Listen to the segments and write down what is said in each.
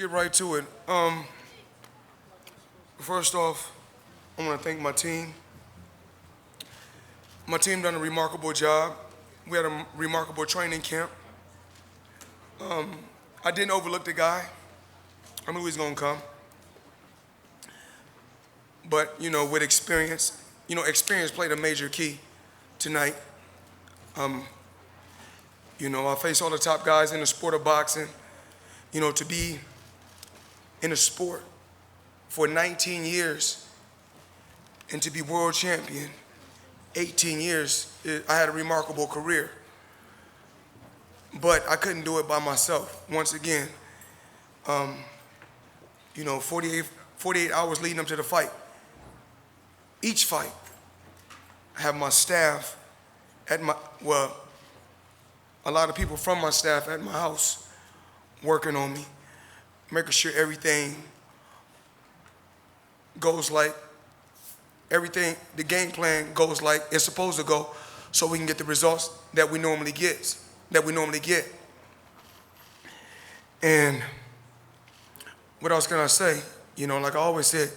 get right to it. First off, I want to thank my team. My team done a remarkable job. We had a remarkable training camp. I didn't overlook the guy. I knew he was gonna come. But with experience, experience played a major key tonight. Um, I face all the top guys in the sport of boxing. To be in a sport for 19 years and to be world champion 18 years, I had a remarkable career. But I couldn't do it by myself. Once again, 48 hours leading up to the fight. Each fight, I have my staff a lot of people from my staff at my house working on me, making sure everything goes like the game plan goes like it's supposed to go, so we can get the results that we normally get. And what else can I say? Like I always said,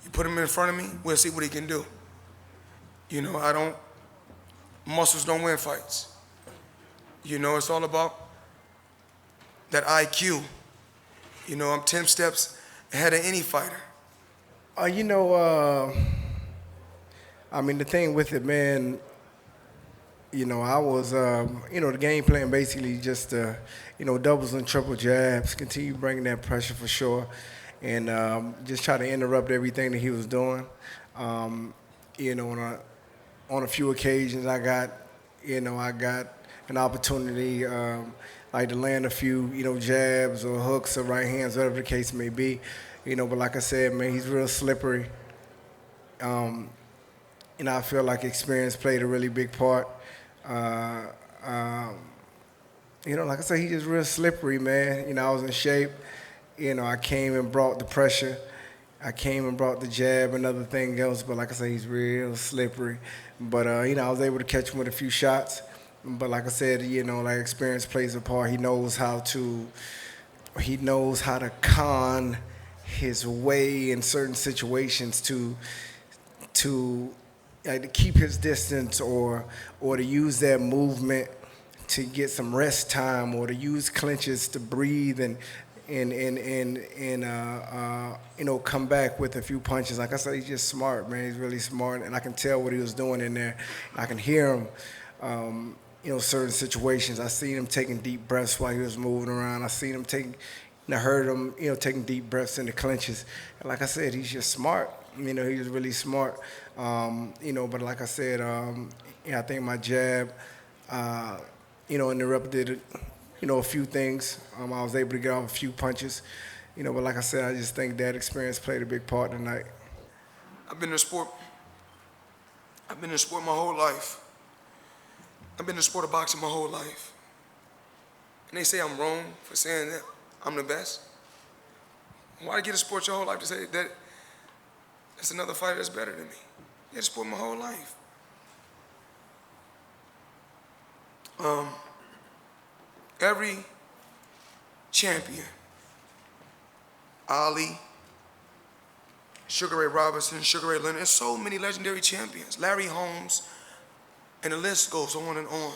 you put him in front of me, we'll see what he can do. Muscles don't win fights. It's all about that IQ. I'm 10 steps ahead of any fighter. You know, the thing with it, man, I was, the game plan basically just, doubles and triple jabs, continue bringing that pressure for sure, and just try to interrupt everything that he was doing. On a few occasions, I got an opportunity, like to land a few, jabs or hooks or right hands, whatever the case may be. But like I said, man, he's real slippery. I feel like experience played a really big part. Like I said, he's just real slippery, man. I was in shape. I came and brought the pressure. I came and brought the jab and other thing else. But like I said, he's real slippery. But, I was able to catch him with a few shots. But like I said, like experience plays a part. He knows how to con his way in certain situations to keep his distance or to use that movement to get some rest time or to use clinches to breathe and come back with a few punches. Like I said, he's just smart, man. He's really smart, and I can tell what he was doing in there. I can hear him. Certain situations. I seen him taking deep breaths while he was moving around. I heard him, taking deep breaths in the clinches. And like I said, he's just smart. He's really smart. But like I said, I think my jab, interrupted, a few things. I was able to get off a few punches. But like I said, I just think that experience played a big part tonight. I've been in sport my whole life. I've been in the sport of boxing my whole life. And they say I'm wrong for saying that I'm the best. Why get a sport your whole life to say that there's another fighter that's better than me? I had a sport my whole life. Every champion, Ali, Sugar Ray Robinson, Sugar Ray Leonard, there's so many legendary champions. Larry Holmes, and the list goes on and on,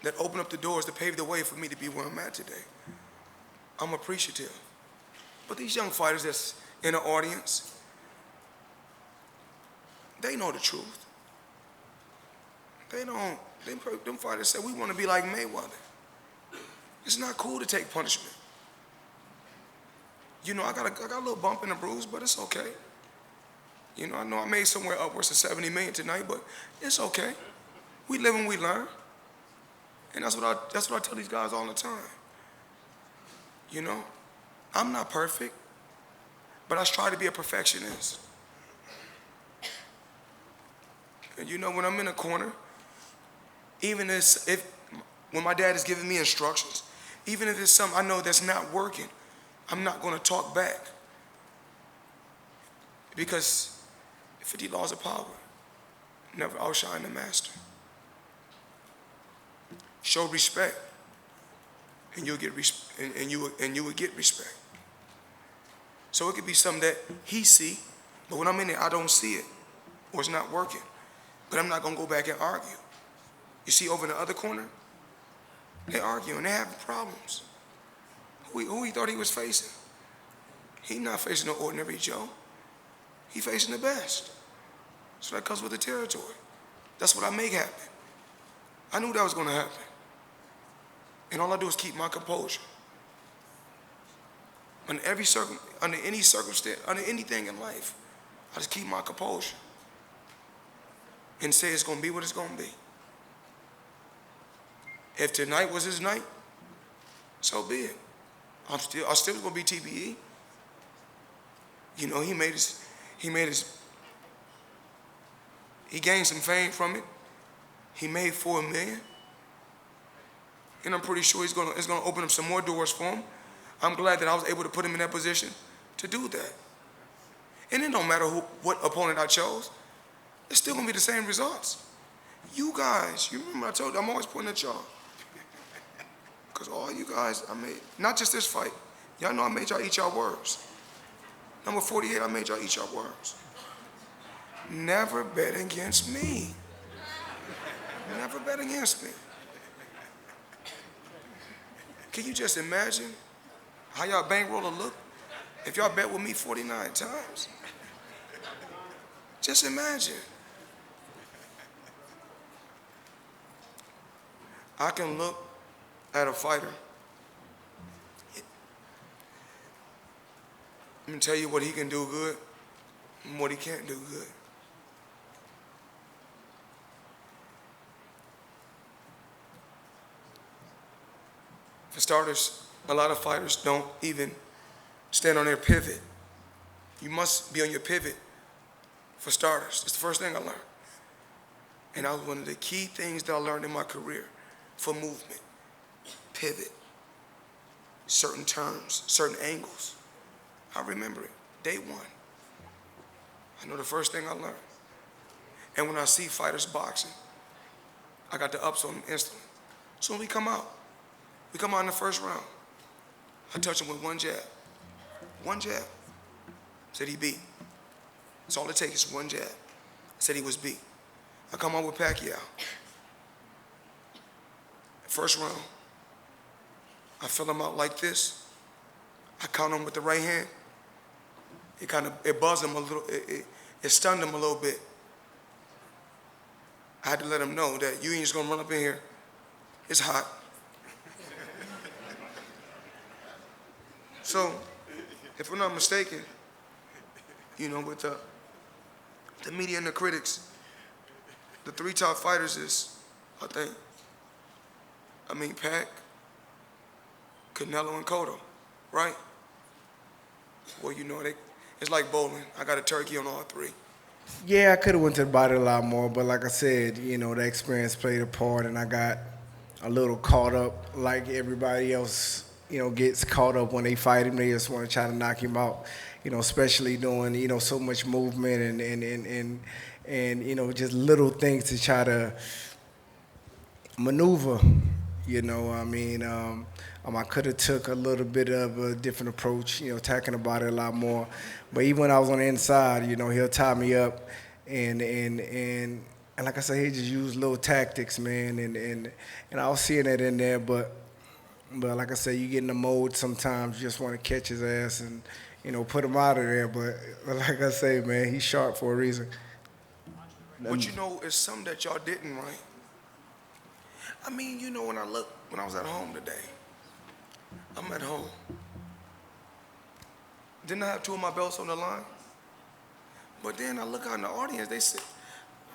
that open up the doors to pave the way for me to be where I'm at today. I'm appreciative. But these young fighters that's in the audience, they know the truth. Them fighters say, we want to be like Mayweather. It's not cool to take punishment. I got a little bump and a bruise, but it's okay. I know I made somewhere upwards of 70 million tonight, but it's okay. We live and we learn. And that's what I tell these guys all the time. I'm not perfect, but I try to be a perfectionist. And when I'm in a corner, even when my dad is giving me instructions, even if it's something I know that's not working, I'm not going to talk back. Because 50 laws of power, never outshine the master. Show respect. and you'll get and you would get respect. So it could be something that he see, but when I'm in there, I don't see it, or it's not working. But I'm not gonna go back and argue. You see, over in the other corner, they arguing, they having problems. Who he thought he was facing? He not facing no ordinary Joe. He facing the best. So that comes with the territory. That's what I make happen. I knew that was gonna happen. And all I do is keep my composure. Under any circumstance, under anything in life, I just keep my composure and say it's gonna be what it's gonna be. If tonight was his night, so be it. I still gonna be TBE. You know, he gained some fame from it. He made $4 million. And I'm pretty sure it's gonna open up some more doors for him. I'm glad that I was able to put him in that position to do that. And it don't matter what opponent I chose, it's still gonna be the same results. You guys, you remember I told you, I'm always pointing at y'all. Because all you guys, I made, not just this fight, y'all know I made y'all eat y'all words. Number 48, I made y'all eat y'all words. Never bet against me. Never bet against me. Can you just imagine how y'all bankroll will look if y'all bet with me 49 times? Just imagine. I can look at a fighter. I'm gonna tell you what he can do good and what he can't do good. For starters, a lot of fighters don't even stand on their pivot. You must be on your pivot for starters. It's the first thing I learned. And that was one of the key things that I learned in my career for movement. Pivot. Certain turns, certain angles. I remember it, day one. I know the first thing I learned. And when I see fighters boxing, I got the ups on them instantly. So when we come out in the first round. I touch him with one jab. One jab. Said he beat. That's all it takes is one jab. Said he was beat. I come out with Pacquiao. First round, I fill him out like this. I count him with the right hand. It buzzed him a little, it stunned him a little bit. I had to let him know that you ain't just gonna run up in here. It's hot. So, if I'm not mistaken, you know, with the media and the critics, the three top fighters is, Pac, Canelo, and Cotto, right? Well, you know, it's like bowling. I got a turkey on all three. Yeah, I could have went to the body a lot more, but like I said, you know, the experience played a part, and I got a little caught up like everybody else, you know, gets caught up when they fight him. They just want to try to knock him out, you know, especially doing, you know, so much movement and you know, just little things to try to maneuver, you know. I could have took a little bit of a different approach, you know, attacking the body a lot more. But even when I was on the inside, you know, he'll tie me up and like I said, he just used little tactics, man, and I was seeing that in there, but like I said, you get in the mode sometimes, you just want to catch his ass and, you know, put him out of there. But like I say, man, he's sharp for a reason. But you know, it's something that y'all didn't, right? I mean, you know, when I was at home today, I'm at home. Didn't I have two of my belts on the line? But then I look out in the audience, they said,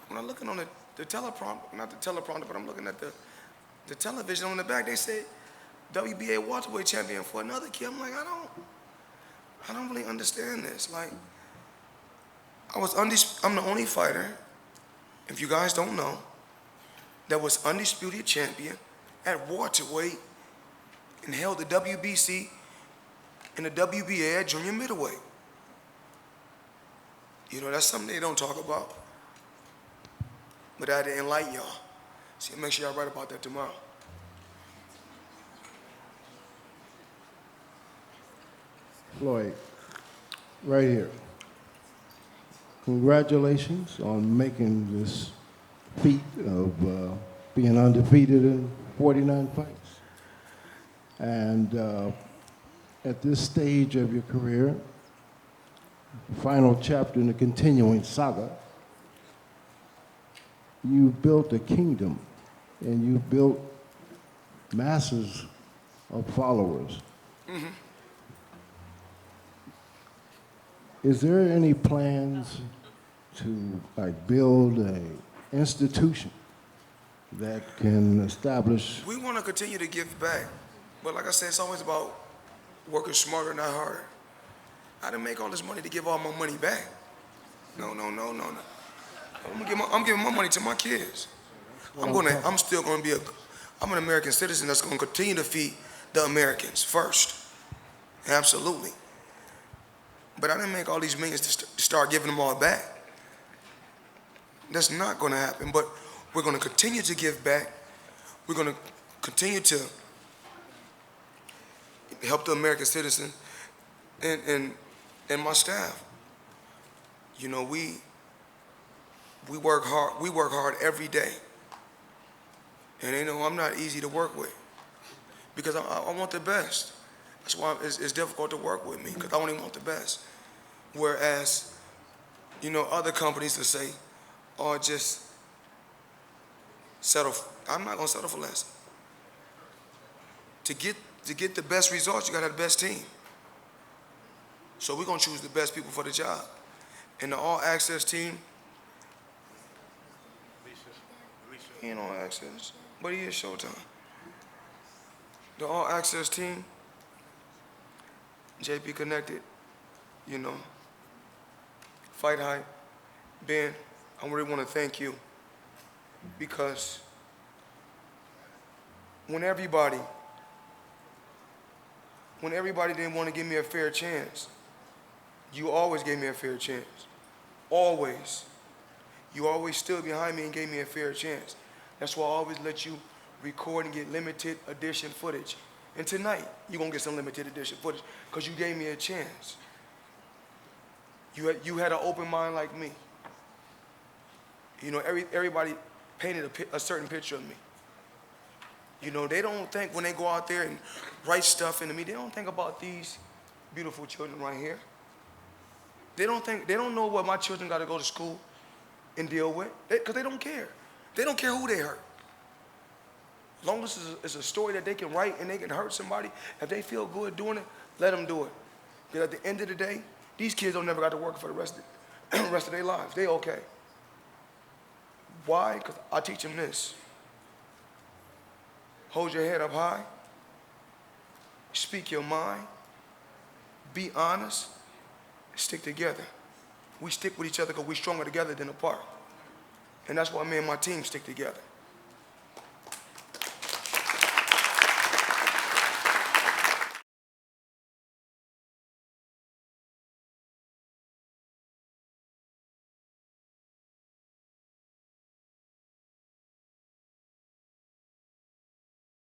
when I'm looking on the teleprompter, not the teleprompter, but I'm looking at the television on the back, they said, WBA welterweight champion for another kid. I'm like, I don't really understand this. Like, I'm the only fighter, if you guys don't know, that was undisputed champion at welterweight and held the WBC and the WBA at junior middleweight. You know, that's something they don't talk about. But I had to enlighten y'all. So make sure y'all write about that tomorrow. Floyd, right here. Congratulations on making this feat of being undefeated in 49 fights. And at this stage of your career, final chapter in the continuing saga, you built a kingdom and you built masses of followers. Mm-hmm. Is there any plans to build an institution that can establish? We want to continue to give back, but like I said, it's always about working smarter, not harder. I didn't make all this money to give all my money back. No. I'm giving my money to my kids. I'm still gonna be I'm an American citizen that's gonna continue to feed the Americans first. Absolutely. But I didn't make all these millions to start giving them all back. That's not gonna happen, but we're gonna continue to give back. We're gonna continue to help the American citizen and my staff. You know, we work hard. We work hard every day. And they know I'm not easy to work with because I want the best. That's why it's difficult to work with me because I only want the best. Whereas, you know, other companies that say, "Oh, just settle." I'm not gonna settle for less. To get the best results, you gotta have the best team. So we're gonna choose the best people for the job. And the All Access team, he ain't All Access, but he is Showtime. The All Access team, JP Connected, you know, Fight Hype, Ben, I really want to thank you because when everybody didn't want to give me a fair chance, you always gave me a fair chance. Always. You always stood behind me and gave me a fair chance. That's why I always let you record and get limited edition footage. And tonight, you're going to get some limited edition footage because you gave me a chance. You had an open mind like me. You know, everybody painted a certain picture of me. You know, they don't think when they go out there and write stuff into me, they don't think about these beautiful children right here. They don't know what my children got to go to school and deal with, because they don't care. They don't care who they hurt. As long as it's a story that they can write and they can hurt somebody, if they feel good doing it, let them do it. Because at the end of the day, these kids don't never got to work for the rest of their lives. They okay. Why? Because I teach them this. Hold your head up high. Speak your mind. Be honest. Stick together. We stick with each other because we're stronger together than apart. And that's why me and my team stick together.